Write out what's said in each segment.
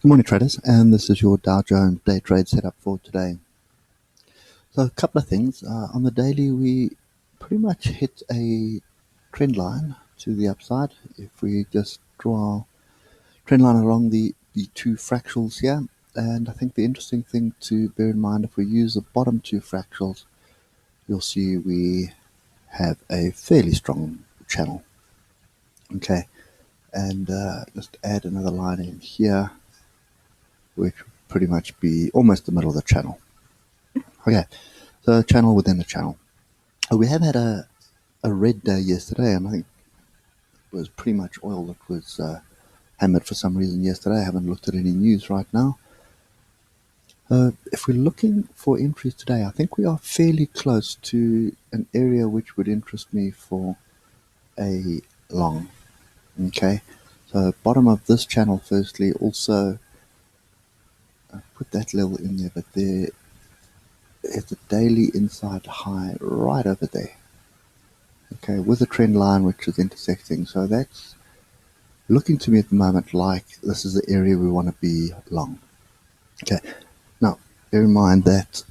Good morning, traders, and this is your Dow Jones day trade setup for today. So a couple of things. On the daily, we pretty much hit a trend line to the upside. If we just draw our trend line along the two fractals here, and I think the interesting thing to bear in mind, if we use the bottom two fractals, you'll see we have a fairly strong channel. Okay, and just add another line in here, which would pretty much be almost the middle of the channel. Okay, so channel within a channel. We have had a red day yesterday, and I think it was pretty much oil that was hammered for some reason yesterday. I haven't looked at any news right now. If we're looking for entries today, I think we are fairly close to an area which would interest me for a long. Okay, so bottom of this channel firstly, also put that level in there, but there is a daily inside high right over there. Okay, with a trend line which is intersecting, so that's looking to me at the moment like this is the area we want to be long. Okay, now bear in mind that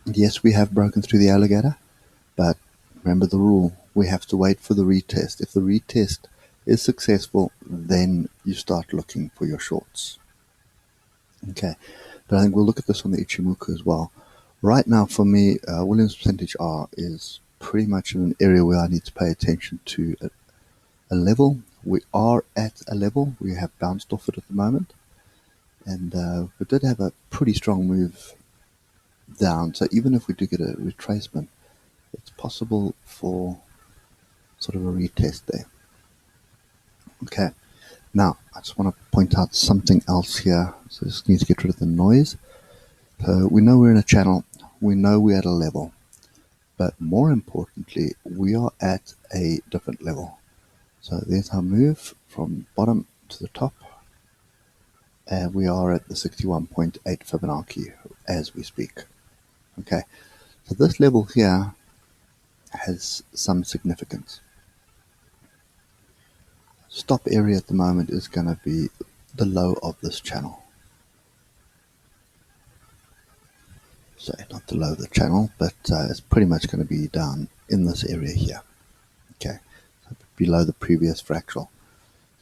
yes, we have broken through the alligator, but remember the rule, we have to wait for the retest. If the retest is successful, then you start looking for your shorts. Okay, but I think we'll look at this on the Ichimoku as well. Right now for me, Williams percentage R is pretty much in an area where I need to pay attention to a level. We are at a level. We have bounced off it at the moment, and we did have a pretty strong move down. So even if we do get a retracement, it's possible for sort of a retest there. Okay, now I just want to point out something else here. So just need to get rid of the noise. So we know we're in a channel. We know we're at a level. But more importantly, we are at a different level. So there's our move from bottom to the top, and we are at the 61.8 Fibonacci as we speak. Okay, so this level here has some significance. Stop area at the moment is going to be the low of this channel. So not the low of the channel, but it's pretty much going to be down in this area here. Okay, so below the previous fractal.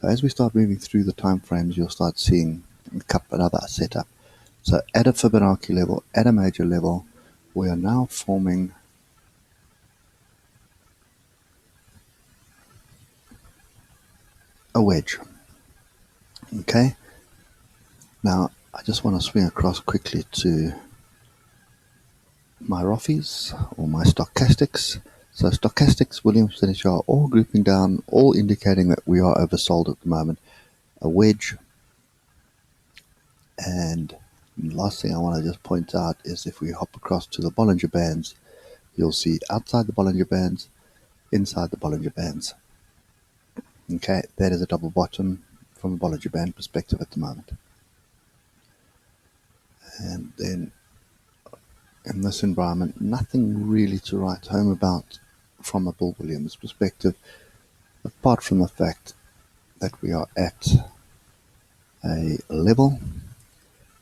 So as we start moving through the time frames, you'll start seeing a couple of other setup. So at a Fibonacci level, at a major level, we are now forming a wedge. Okay. Now I just want to swing across quickly to my Roffies or my stochastics. So stochastics, Williams percentage are all grouping down, all indicating that we are oversold at the moment. A wedge. And the last thing I want to just point out is if we hop across to the Bollinger Bands, you'll see outside the Bollinger Bands, inside the Bollinger Bands. Okay, that is a double bottom from a Bollinger Band perspective at the moment. And then in this environment, nothing really to write home about from a Bill Williams perspective, apart from the fact that we are at a level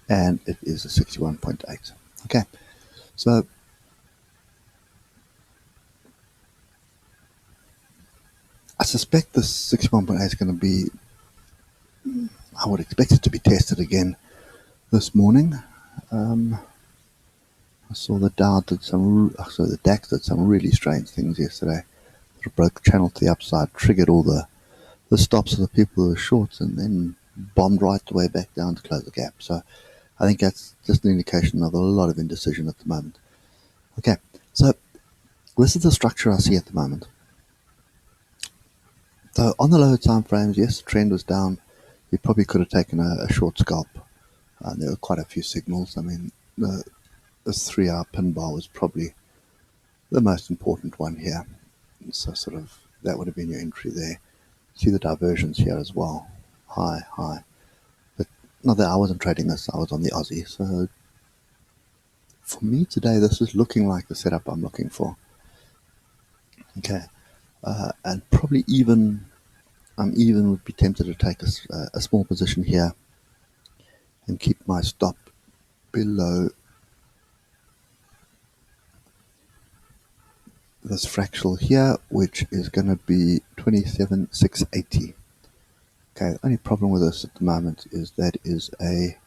and it is a 61.8. Okay, so I suspect this 61.8 is going to be, I would expect it to be tested again this morning. I saw the Dow did the Dax did some really strange things yesterday. It broke the channel to the upside, triggered all the stops of the people who were short, and then bombed right the way back down to close the gap. So I think that's just an indication of a lot of indecision at the moment. Okay, so this is the structure I see at the moment. So on the lower time frames, yes, the trend was down. You probably could have taken a short scalp. There were quite a few signals. I mean, the 3-hour pin bar was probably the most important one here. So sort of that would have been your entry there. See the diversions here as well. High, high. But not that I wasn't trading this, I was on the Aussie. So for me today, this is looking like the setup I'm looking for. Okay. And probably I'm even would be tempted to take a small position here and keep my stop below this fractal here, which is going to be 27,680. Okay, the only problem with this at the moment is that is a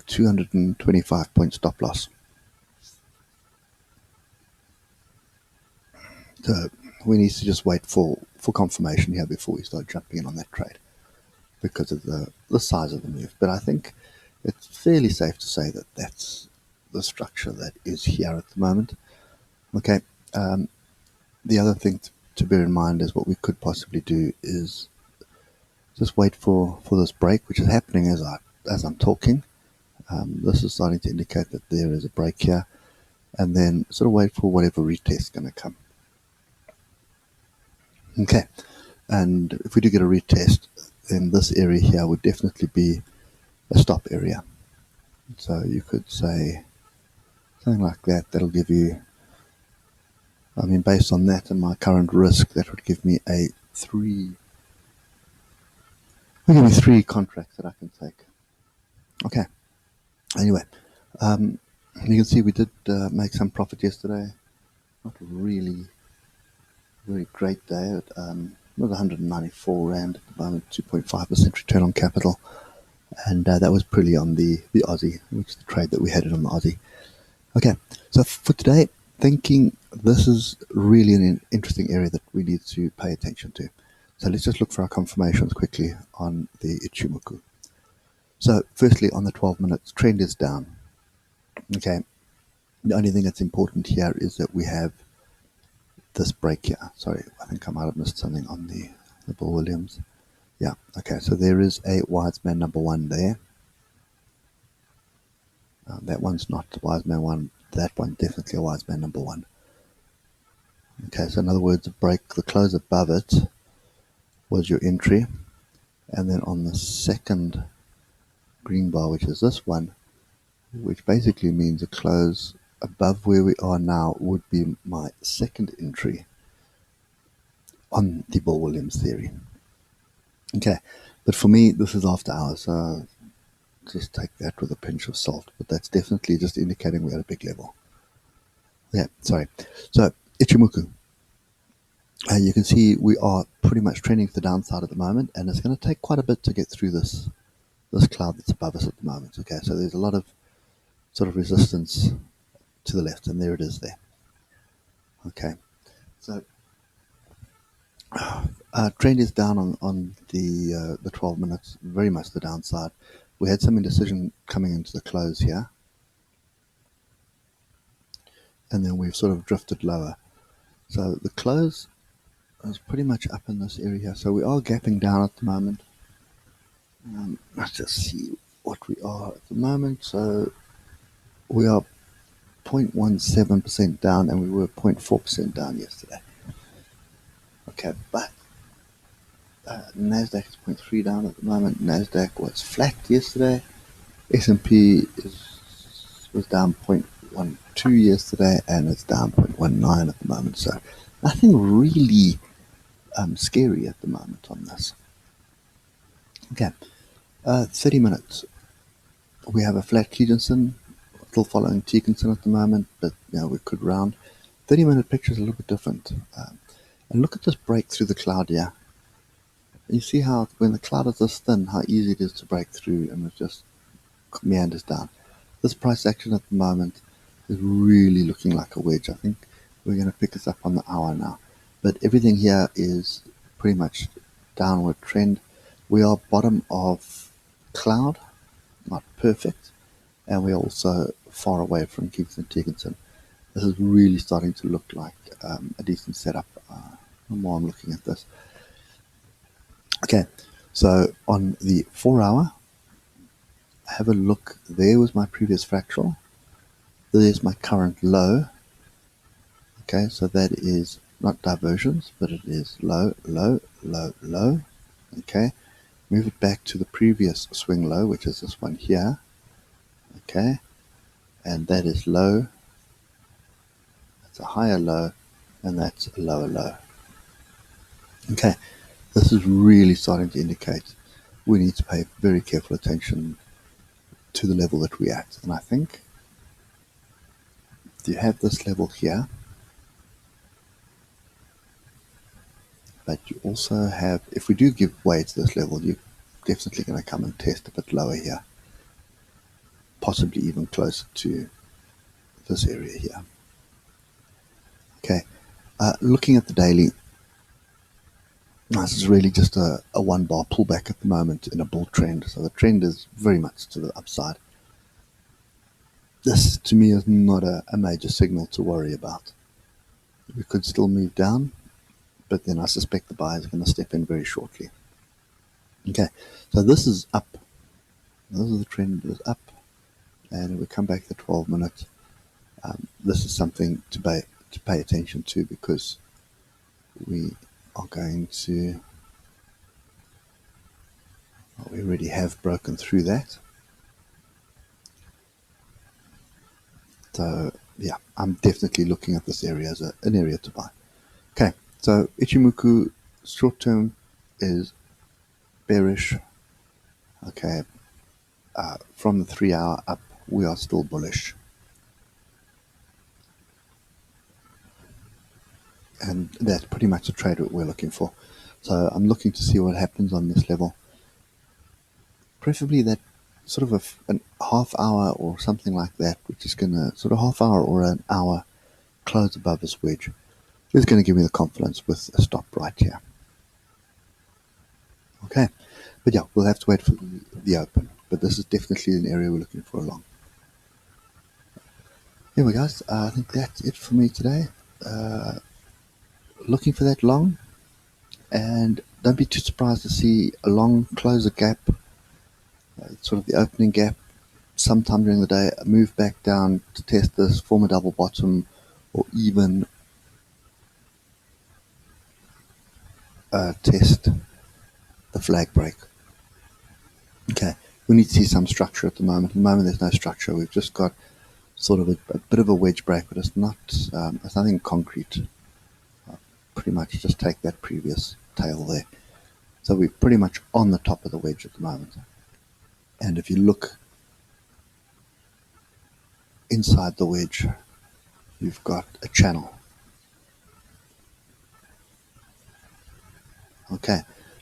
225 point stop loss. So we need to just wait for confirmation here before we start jumping in on that trade because of the size of the move. But I think it's fairly safe to say that that's the structure that is here at the moment. Okay, the other thing to bear in mind is what we could possibly do is just wait for this break, which is happening as I'm talking. This is starting to indicate that there is a break here, and then sort of wait for whatever retest is going to come. Okay, and if we do get a retest, then this area here would definitely be a stop area. So you could say something like that. That'll give you, I mean, based on that and my current risk, that would give me three contracts that I can take. Okay. Anyway, you can see we did make some profit yesterday. Not really very great day. It was 194 Rand at the moment, 2.5% return on capital. And that was purely on the Aussie, which is the trade that we had it on the Aussie. Okay, so for today, thinking this is really an interesting area that we need to pay attention to. So let's just look for our confirmations quickly on the Ichimoku. So firstly, on the 12 minutes, trend is down. Okay, the only thing that's important here is that we have this break here. Sorry, I think I might have missed something on the Bill Williams. Yeah, okay, so there is a wise man number one there. That one's not wise man one. That one definitely a wise man number one. Okay, so in other words, the close above it was your entry, and then on the second green bar, which is this one, which basically means a close above where we are now would be my second entry on the Bill Williams theory. Okay, but for me, this is after hours, so just take that with a pinch of salt, but that's definitely just indicating we're at a big level. Yeah, sorry. So, Ichimoku. You can see we are pretty much trending to the downside at the moment, and it's going to take quite a bit to get through this cloud that's above us at the moment. Okay, so there's a lot of sort of resistance to the left, and there it is there. Okay, so trend is down on the 12 minutes, very much the downside. We had some indecision coming into the close here, and then we've sort of drifted lower. So the close is pretty much up in this area. So we are gapping down at the moment. Let's just see what we are at the moment. So we are 0.17% down, and we were 0.4% down yesterday. Okay, but Nasdaq is 0.3 down at the moment. Nasdaq was flat yesterday. S&P was down 0.12 yesterday, and it's down 0.19 at the moment. So nothing really scary at the moment on this. Okay, 30 minutes. We have a flat Kejensen, still following Tekensen at the moment, but we could round. 30-minute picture is a little bit different. And look at this break through the cloud here. You see how when the cloud is this thin, how easy it is to break through, and it just meanders down. This price action at the moment is really looking like a wedge. I think we're going to pick this up on the hour now. But everything here is pretty much downward trend. We are bottom of cloud, not perfect, and we're also far away from Kingston Tekensen. This is really starting to look like a decent setup the more I'm looking at this. Okay, so on the 4 hour, have a look. There was my previous fractal. There's my current low. Okay, so that is not diversions, but it is low, low, low, low. Okay, move it back to the previous swing low, which is this one here. Okay, and that is low. That's a higher low, and that's a lower low. Okay, this is really starting to indicate we need to pay very careful attention to the level that we're at. And I think you have this level here, but you also have, if we do give way to this level, you're definitely going to come and test a bit lower here, possibly even closer to this area here. Okay, looking at the daily, this is really just a 1 bar pullback at the moment in a bull trend, so the trend is very much to the upside. This to me is not a major signal to worry about. We could still move down, but then I suspect the buyer is going to step in very shortly. Okay, so this is up. This is the trend is up, and if we come back to the 12 minutes, this is something to pay attention to, because we are going to, well, we already have broken through that. So yeah, I'm definitely looking at this area as an area to buy. Okay, so Ichimoku short term is bearish. Okay, from the 3 hour up, we are still bullish. And that's pretty much the trade that we're looking for. So I'm looking to see what happens on this level. Preferably that sort of a half hour or something like that, which is going to, sort of half hour or an hour close above this wedge, is going to give me the confidence with a stop right here. Okay, but yeah, we'll have to wait for the open, but this is definitely an area we're looking for a long. Anyway guys, I think that's it for me today. Looking for that long, and don't be too surprised to see a long close a gap, sort of the opening gap, sometime during the day, move back down to test this, form a double bottom, or even test the flag break. Okay, we need to see some structure at the moment. At the moment there's no structure. We've just got sort of a bit of a wedge break, but it's nothing concrete. Pretty much just take that previous tail there. So we're pretty much on the top of the wedge at the moment. And if you look inside the wedge, you've got a channel. Okay,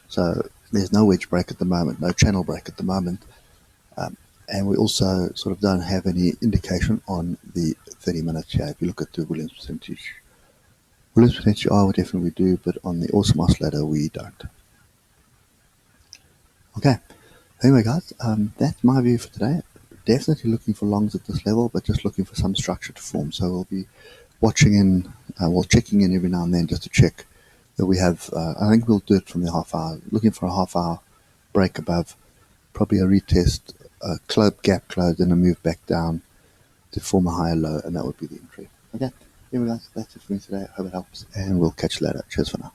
so there's no wedge break at the moment, no channel break at the moment, and we also sort of don't have any indication on the 30 minutes here. If you look at the Williams percentage, we definitely do, but on the awesome oscillator we don't. Okay, anyway guys, that's my view for today. Definitely looking for longs at this level, but just looking for some structure to form. So we'll be watching in, checking in every now and then just to check that we have, I think we'll do it from the half hour, looking for a half hour break above, probably a retest, a gap close, and a move back down to form a higher low, and that would be the entry. Okay, anyway guys, that's it for me today. I hope it helps, and we'll catch you later. Cheers for now.